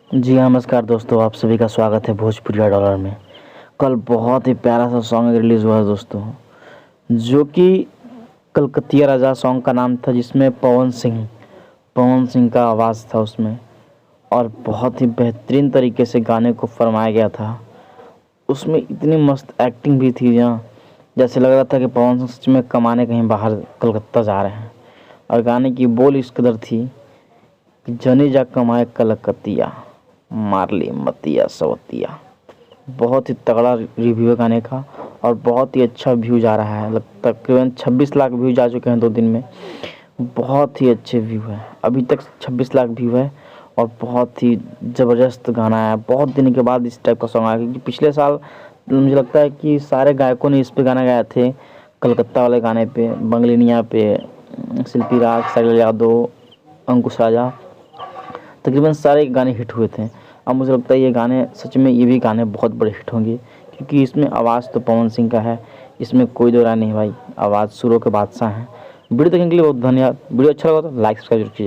जी हाँ, नमस्कार दोस्तों, आप सभी का स्वागत है भोजपुरिया डॉलर में। कल बहुत ही प्यारा सा सॉन्ग रिलीज़ हुआ है दोस्तों, जो कि कलकतिया राजा सॉन्ग का नाम था, जिसमें पवन सिंह का आवाज़ था उसमें। और बहुत ही बेहतरीन तरीके से गाने को फरमाया गया था। उसमें इतनी मस्त एक्टिंग भी थी, जहाँ जैसे लग रहा था कि पवन सिंह सच में कमाने कहीं बाहर कलकत्ता जा रहे हैं। और गाने की बोल इस कदर थी कि जनी जा कमाए कलकतिया, मार ली मतिया सवतिया। बहुत ही तगड़ा रिव्यू है गाने का और बहुत ही अच्छा व्यू जा रहा है। तकरीबन 26 लाख व्यू जा चुके हैं 2 दिन में। बहुत ही अच्छे व्यू है, अभी तक 26 लाख व्यू है। और बहुत ही ज़बरदस्त गाना है। बहुत दिन के बाद इस टाइप का सॉन्ग आया, क्योंकि पिछले साल मुझे लगता है कि सारे गायकों ने इस पे गाना गाए थे। कलकत्ता वाले गाने पे, बंगलिनिया पे, शिल्पी राग, साहिल यादव, अंकुश राजा, तकरीबन सारे गाने हिट हुए थे। अब मुझे लगता है ये भी गाने बहुत बड़े हिट होंगे, क्योंकि इसमें आवाज़ तो पवन सिंह का है, इसमें कोई दो राय नहीं भाई। आवाज़ सुरों के बादशाह हैं। वीडियो देखने के लिए बहुत धन्यवाद। वीडियो अच्छा लगा तो लाइक सब्सक्राइब कीजिए।